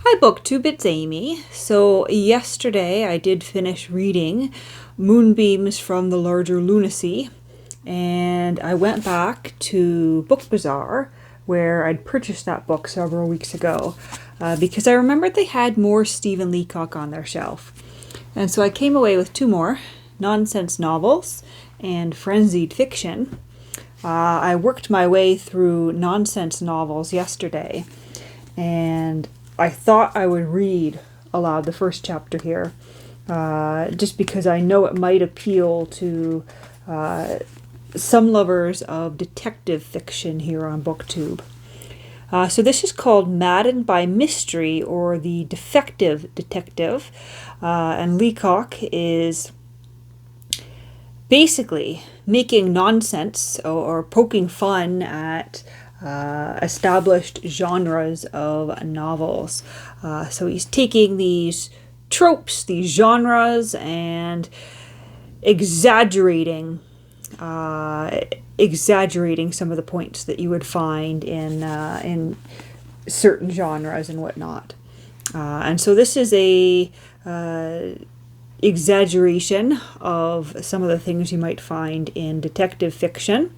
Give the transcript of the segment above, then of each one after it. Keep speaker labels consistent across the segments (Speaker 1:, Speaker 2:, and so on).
Speaker 1: Hi BookTube, it's Amy. So yesterday I did finish reading Moonbeams from the Larger Lunacy, and I went back to Book Bazaar where I'd purchased that book several weeks ago because I remembered they had more Stephen Leacock on their shelf. And so I came away with two more, nonsense novels and frenzied fiction. I worked my way through nonsense novels yesterday, and I thought I would read aloud the first chapter here, just because I know it might appeal to some lovers of detective fiction here on BookTube. So this is called Maddened by Mystery, or The Defective Detective, and Leacock is basically making nonsense or poking fun at established genres of novels. So he's taking these tropes, these genres, and exaggerating some of the points that you would find in certain genres and whatnot. And so this is a exaggeration of some of the things you might find in detective fiction.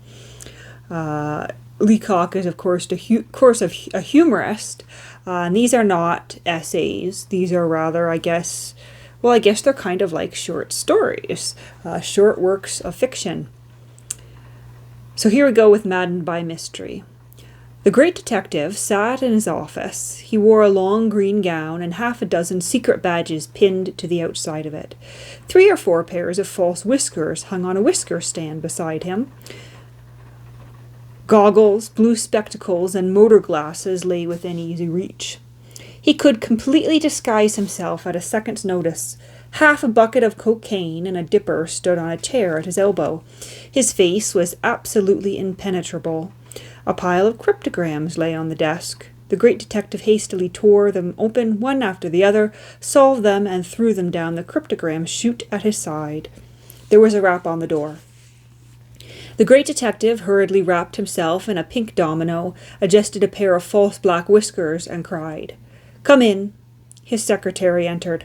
Speaker 1: Leacock is, of course, a humorist, and these are not essays. These are rather, I guess they're kind of like short stories, short works of fiction. So here we go with Maddened by Mystery. The great detective sat in his office. He wore a long green gown and half a dozen secret badges pinned to the outside of it. 3 or 4 pairs of false whiskers hung on a whisker stand beside him. Goggles, blue spectacles, and motor glasses lay within easy reach. He could completely disguise himself at a second's notice. Half a bucket of cocaine and a dipper stood on a chair at his elbow. His face was absolutely impenetrable. A pile of cryptograms lay on the desk. The great detective hastily tore them open one after the other, solved them, and threw them down the cryptogram chute at his side. There was a rap on the door. The great detective hurriedly wrapped himself in a pink domino, adjusted a pair of false black whiskers, and cried, "Come in." His secretary entered.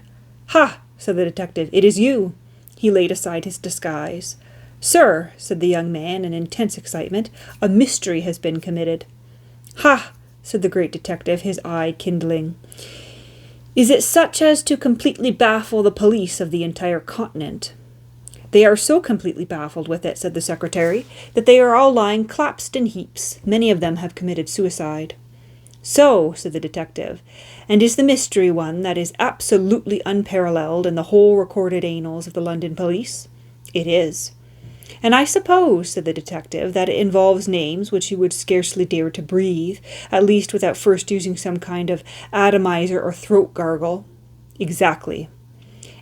Speaker 1: "Ha!" said the detective. "It is you." He laid aside his disguise. "Sir," said the young man in intense excitement, "a mystery has been committed." "Ha!" said the great detective, his eye kindling. "Is it such as to completely baffle the police of the entire continent?" "They are so completely baffled with it," said the secretary, "that they are all lying collapsed in heaps. Many of them have committed suicide." "So," said the detective, "and is the mystery one that is absolutely unparalleled in the whole recorded annals of the London police?" "It is." "And I suppose," said the detective, "that it involves names which you would scarcely dare to breathe, at least without first using some kind of atomizer or throat gargle." "Exactly."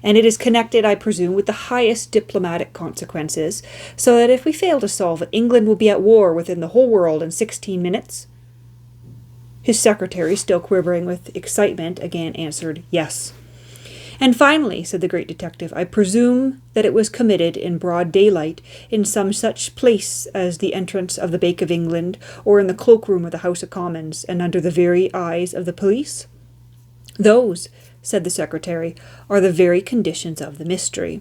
Speaker 1: "And it is connected, I presume, with the highest diplomatic consequences, so that if we fail to solve it, England will be at war within the whole world in 16 minutes? His secretary, still quivering with excitement, again answered, "Yes." "And finally," said the great detective, "I presume that it was committed in broad daylight, in some such place as the entrance of the Bank of England, or in the cloakroom of the House of Commons, and under the very eyes of the police?" "Those," said the secretary, "are the very conditions of the mystery."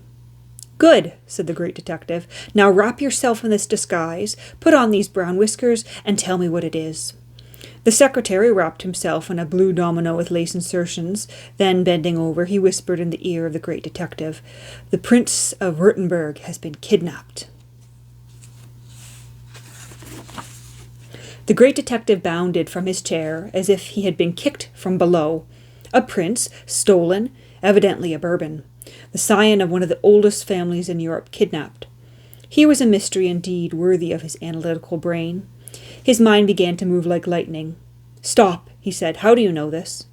Speaker 1: "Good," said the great detective. "Now wrap yourself in this disguise, put on these brown whiskers, and tell me what it is." The secretary wrapped himself in a blue domino with lace insertions. Then, bending over, he whispered in the ear of the great detective, "The Prince of Württemberg has been kidnapped." The great detective bounded from his chair as if he had been kicked from below. A prince, stolen, evidently a Bourbon, the scion of one of the oldest families in Europe, kidnapped. Here was a mystery indeed worthy of his analytical brain. His mind began to move like lightning. "Stop," he said. "How do you know this?"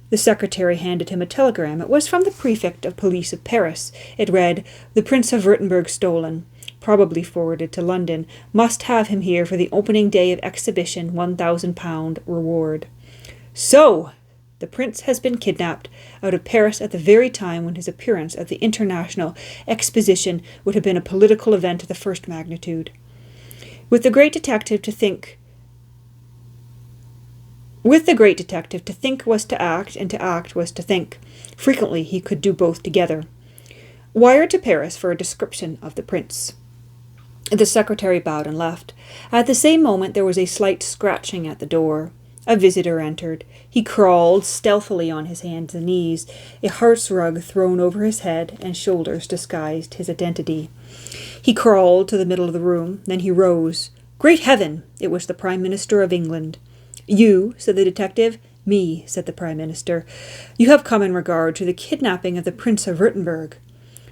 Speaker 1: The secretary handed him a telegram. It was from the prefect of police of Paris. It read, "The Prince of Württemberg stolen. Probably forwarded to London. Must have him here for the opening day of exhibition. £1,000 reward." "So! The prince has been kidnapped out of Paris at the very time when his appearance at the International Exposition would have been a political event of the first magnitude. With the great detective to think With the great detective, to think was to act, and to act was to think. Frequently he could do both together. Wire to Paris for a description of the prince. The secretary bowed and left. At the same moment there was a slight scratching at the door. A visitor entered. He crawled stealthily on his hands and knees. A hearth rug thrown over his head and shoulders disguised his identity. He crawled to the middle of the room. Then he rose. Great heaven! It was the Prime Minister of England. You, said the detective. Me, said the Prime Minister. You have come in regard to the kidnapping of the Prince of Württemberg.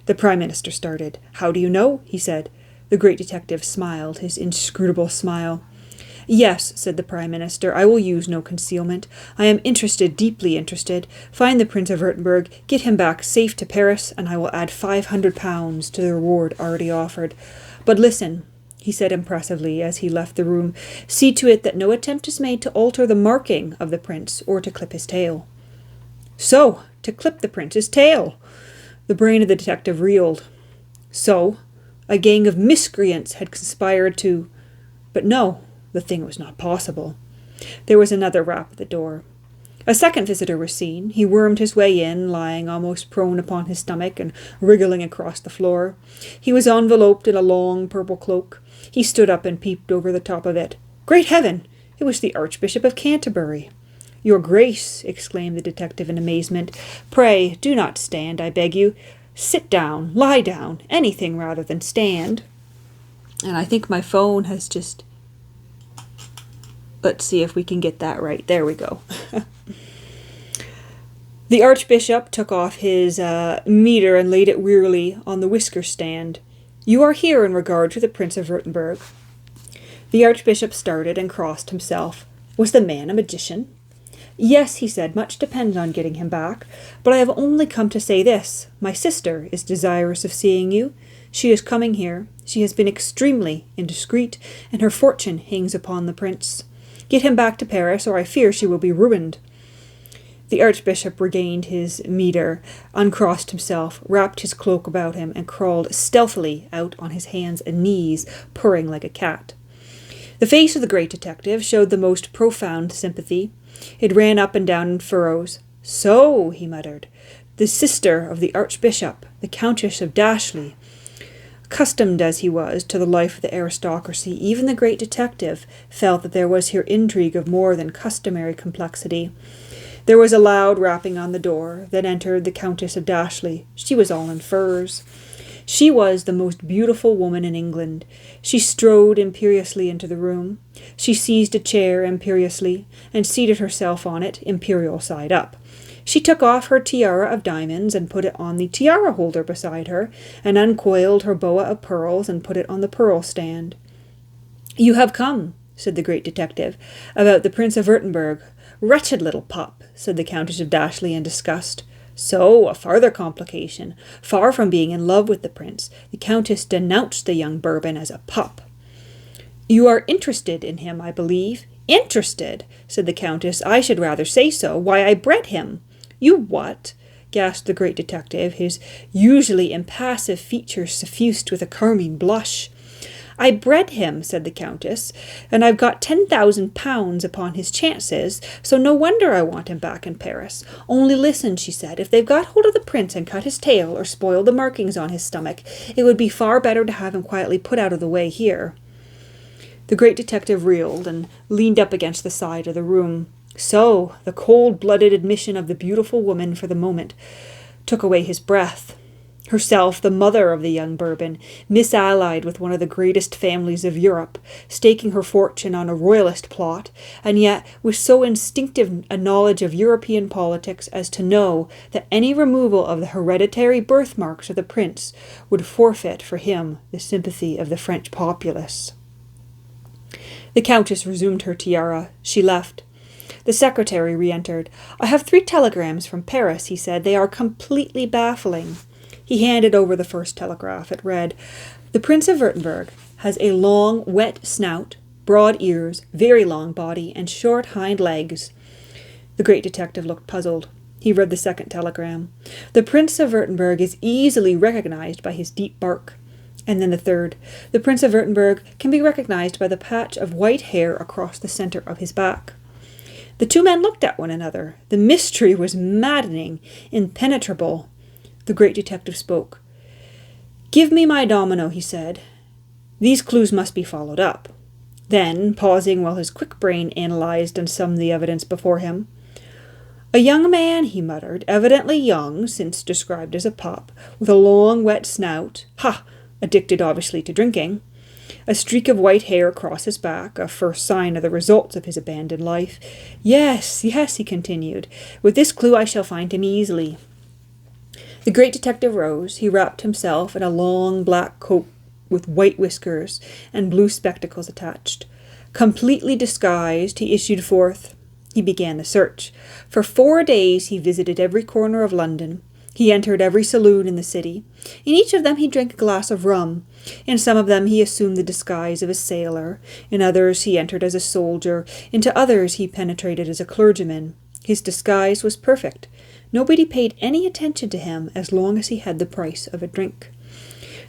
Speaker 1: The Prime Minister started. How do you know? He said. The great detective smiled, his inscrutable smile. Yes, said the Prime Minister, I will use no concealment. I am interested, deeply interested. Find the Prince of Württemberg, get him back safe to Paris, and I will add £500 to the reward already offered. But listen, he said impressively as he left the room, see to it that no attempt is made to alter the marking of the prince or to clip his tail. So, to clip the prince's tail! The brain of the detective reeled. So, a gang of miscreants had conspired to... But no, the thing was not possible. There was another rap at the door. A second visitor was seen. He wormed his way in, lying almost prone upon his stomach and wriggling across the floor. He was enveloped in a long purple cloak. He stood up and peeped over the top of it. Great heaven! It was the Archbishop of Canterbury. Your Grace, exclaimed the detective in amazement, pray do not stand, I beg you. Sit down, lie down, anything rather than stand. And I think my phone has just... Let's see if we can get that right. There we go. The Archbishop took off his mitre and laid it wearily on the whisker stand. You are here in regard to the Prince of Württemberg. The Archbishop started and crossed himself. Was the man a magician? Yes, he said, much depends on getting him back. But I have only come to say this. My sister is desirous of seeing you. She is coming here. She has been extremely indiscreet, and her fortune hangs upon the prince. Get him back to Paris, or I fear she will be ruined. The Archbishop regained his mitre, uncrossed himself, wrapped his cloak about him, and crawled stealthily out on his hands and knees, purring like a cat. The face of the great detective showed the most profound sympathy. It ran up and down in furrows. So, he muttered, the sister of the Archbishop, the Countess of Dashley. Accustomed as he was to the life of the aristocracy, even the great detective felt that there was here intrigue of more than customary complexity. There was a loud rapping on the door. Then entered the Countess of Dashley. She was all in furs. She was the most beautiful woman in England. She strode imperiously into the room. She seized a chair imperiously, and seated herself on it, imperial side up. She took off her tiara of diamonds and put it on the tiara holder beside her, and uncoiled her boa of pearls and put it on the pearl stand. You have come, said the great detective, about the Prince of Württemberg. Wretched little pup, said the Countess of Dashley in disgust. So, a farther complication. Far from being in love with the prince, the Countess denounced the young Bourbon as a pup. You are interested in him, I believe. Interested, said the Countess. I should rather say so. Why, I bred him. You what? Gasped the great detective, his usually impassive features suffused with a carmine blush. I bred him, said the Countess, and I've got £10,000 upon his chances, so no wonder I want him back in Paris. Only listen, she said, if they've got hold of the prince and cut his tail or spoiled the markings on his stomach, it would be far better to have him quietly put out of the way here. The great detective reeled and leaned up against the side of the room. So, the cold-blooded admission of the beautiful woman for the moment took away his breath. Herself, the mother of the young Bourbon, misallied with one of the greatest families of Europe, staking her fortune on a royalist plot, and yet with so instinctive a knowledge of European politics as to know that any removal of the hereditary birthmarks of the prince would forfeit for him the sympathy of the French populace. The Countess resumed her tiara. She left. The secretary re-entered. I have 3 telegrams from Paris, he said. They are completely baffling. He handed over the first telegraph. It read, The Prince of Württemberg has a long, wet snout, broad ears, very long body, and short hind legs. The great detective looked puzzled. He read the second telegram. The Prince of Württemberg is easily recognized by his deep bark. And then the third. The Prince of Württemberg can be recognized by the patch of white hair across the center of his back. The two men looked at one another. The mystery was maddening, impenetrable. The great detective spoke. "Give me my domino," he said. "These clues must be followed up." Then, pausing while his quick brain analyzed and summed the evidence before him, "A young man," he muttered, "evidently young, since described as a pup, with a long, wet snout. Ha! Addicted, obviously, to drinking. A streak of white hair across his back, a first sign of the results of his abandoned life. Yes, yes," he continued. "With this clue I shall find him easily." The great detective rose. He wrapped himself in a long black coat with white whiskers and blue spectacles attached. Completely disguised, he issued forth. He began the search. For 4 days he visited every corner of London. He entered every saloon in the city. In each of them he drank a glass of rum. In some of them he assumed the disguise of a sailor. In others he entered as a soldier. Into others he penetrated as a clergyman. His disguise was perfect. Nobody paid any attention to him as long as he had the price of a drink.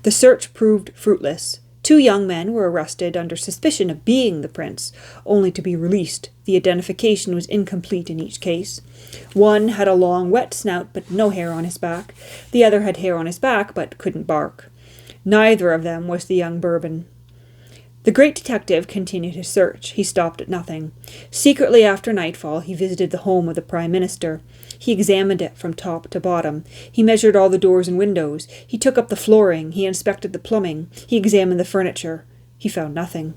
Speaker 1: The search proved fruitless. 2 young men were arrested under suspicion of being the prince, only to be released. The identification was incomplete in each case. One had a long, wet snout, but no hair on his back. The other had hair on his back, but couldn't bark. Neither of them was the young Bourbon. The great detective continued his search. He stopped at nothing. Secretly, after nightfall, he visited the home of the Prime Minister. He examined it from top to bottom. He measured all the doors and windows. He took up the flooring. He inspected the plumbing. He examined the furniture. He found nothing.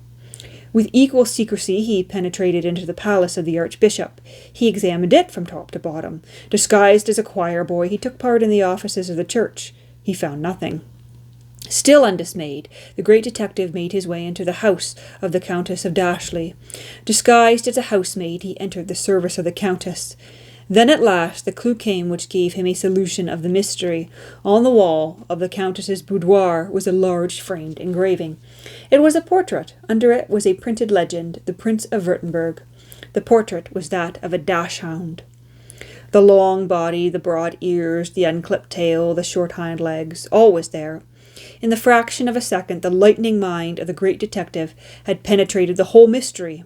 Speaker 1: With equal secrecy, he penetrated into the palace of the Archbishop. He examined it from top to bottom. Disguised as a choir boy, he took part in the offices of the church. He found nothing. Still undismayed, the great detective made his way into the house of the Countess of Dashley. Disguised as a housemaid, he entered the service of the Countess. Then at last the clue came which gave him a solution of the mystery. On the wall of the Countess's boudoir was a large framed engraving. It was a portrait. Under it was a printed legend, "The Prince of Württemberg." The portrait was that of a dachshund. The long body, the broad ears, the unclipped tail, the short hind legs, all was there. In the fraction of a second, the lightning mind of the great detective had penetrated the whole mystery.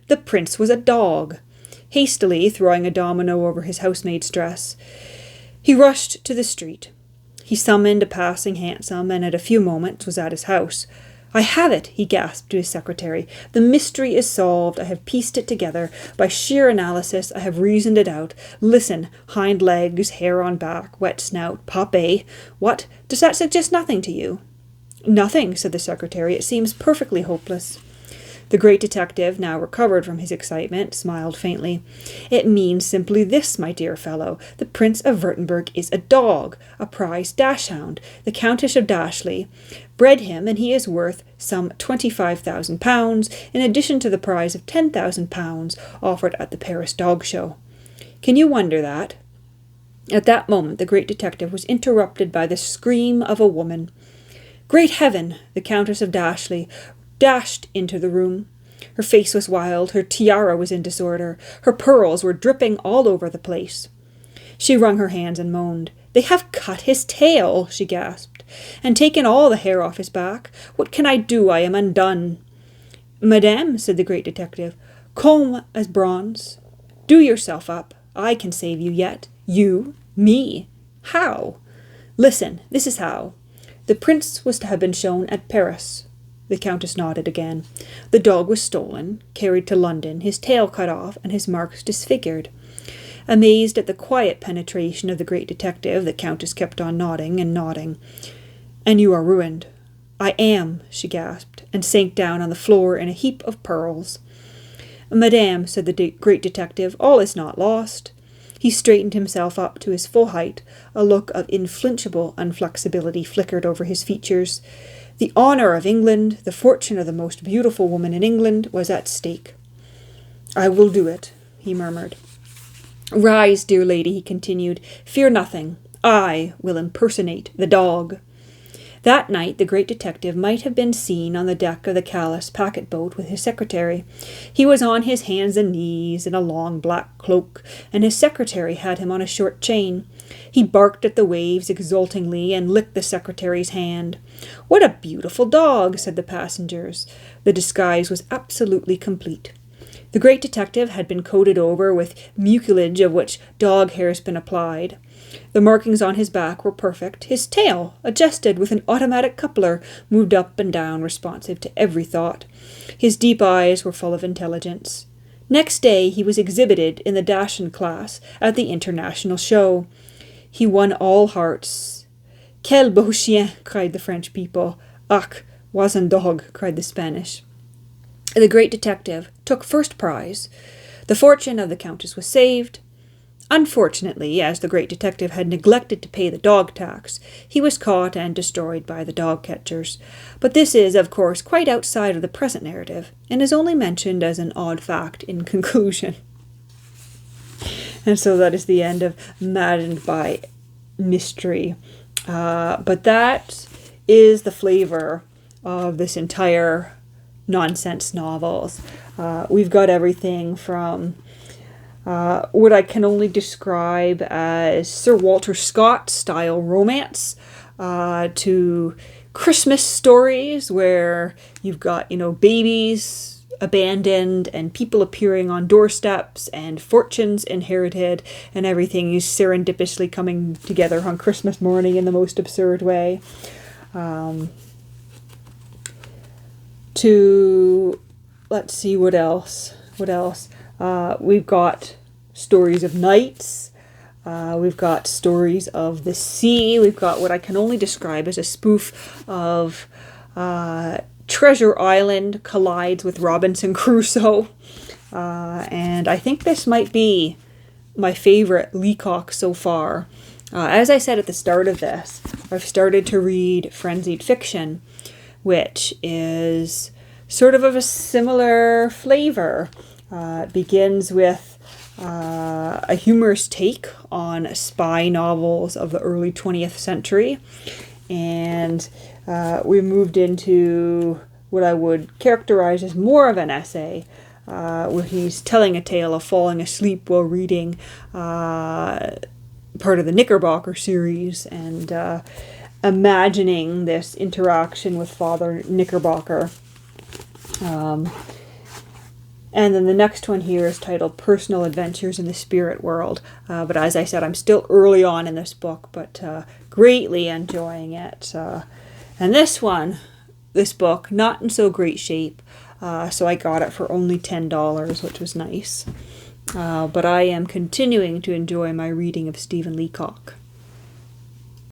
Speaker 1: The prince was a dog. Hastily throwing a domino over his housemaid's dress, he rushed to the street. He summoned a passing hansom, and in a few moments was at his house. "I have it," he gasped to his secretary. "The mystery is solved. I have pieced it together. By sheer analysis, I have reasoned it out. Listen, hind legs, hair on back, wet snout, pup, eh? What? Does that suggest nothing to you?" "Nothing," said the secretary. "It seems perfectly hopeless." The great detective, now recovered from his excitement, smiled faintly. "It means simply this, my dear fellow. The Prince of Württemberg is a dog, a prize dachshund. The Countess of Dashley bred him, and he is worth some £25,000, in addition to the prize of £10,000 offered at the Paris Dog Show. Can you wonder that?" At that moment the great detective was interrupted by the scream of a woman. Great heaven! The Countess of Dashley dashed into the room. Her face was wild, her tiara was in disorder, her pearls were dripping all over the place. She wrung her hands and moaned. "They have cut his tail," she gasped, "and taken all the hair off his back. What can I do? I am undone." "Madame," said the great detective, calm as bronze, "do yourself up. I can save you yet. You? Me? How? Listen, this is how. The prince was to have been shown at Paris." The Countess nodded again. "The dog was stolen, carried to London, his tail cut off, and his marks disfigured." Amazed at the quiet penetration of the great detective, the Countess kept on nodding and nodding. "And you are ruined." "I am," she gasped, and sank down on the floor in a heap of pearls. "Madame," said the great detective, "all is not lost." He straightened himself up to his full height. A look of inflinchable inflexibility flickered over his features. The honour of England, the fortune of the most beautiful woman in England, was at stake. "I will do it," he murmured. "Rise, dear lady," he continued. "Fear nothing. I will impersonate the dog." That night the great detective might have been seen on the deck of the Calais packet-boat with his secretary. He was on his hands and knees in a long black cloak, and his secretary had him on a short chain. He barked at the waves exultingly and licked the secretary's hand. "What a beautiful dog!" said the passengers. The disguise was absolutely complete. The great detective had been coated over with mucilage of which dog hair has been applied. The markings on his back were perfect. His tail, adjusted with an automatic coupler, moved up and down, responsive to every thought. His deep eyes were full of intelligence. Next day he was exhibited in the Dachshund class at the international show. He won all hearts. Quel beau chien, cried the French people. Ach, was un dog, cried the Spanish. The great detective took first prize. The fortune of the Countess was saved. Unfortunately, as the great detective had neglected to pay the dog tax, he was caught and destroyed by the dog catchers. But this is, of course, quite outside of the present narrative, and is only mentioned as an odd fact in conclusion. And so that is the end of Maddened by Mystery. But that is the flavor of this entire nonsense novels. We've got everything from what I can only describe as Sir Walter Scott style romance to Christmas stories where you've got, babies abandoned and people appearing on doorsteps and fortunes inherited and everything is serendipitously coming together on Christmas morning in the most absurd way. Let's see what else. We've got stories of knights. We've got stories of the sea. We've got what I can only describe as a spoof of Treasure Island collides with Robinson Crusoe. And I think this might be my favorite Leacock so far. As I said at the start of this, I've started to read Frenzied Fiction, which is sort of a similar flavor. It begins with a humorous take on spy novels of the early 20th century. And we moved into what I would characterize as more of an essay, where he's telling a tale of falling asleep while reading part of the Knickerbocker series and imagining this interaction with Father Knickerbocker. And then the next one here is titled Personal Adventures in the Spirit World. But as I said, I'm still early on in this book, but greatly enjoying it. And this book, not in so great shape, so I got it for only $10, which was nice. But I am continuing to enjoy my reading of Stephen Leacock.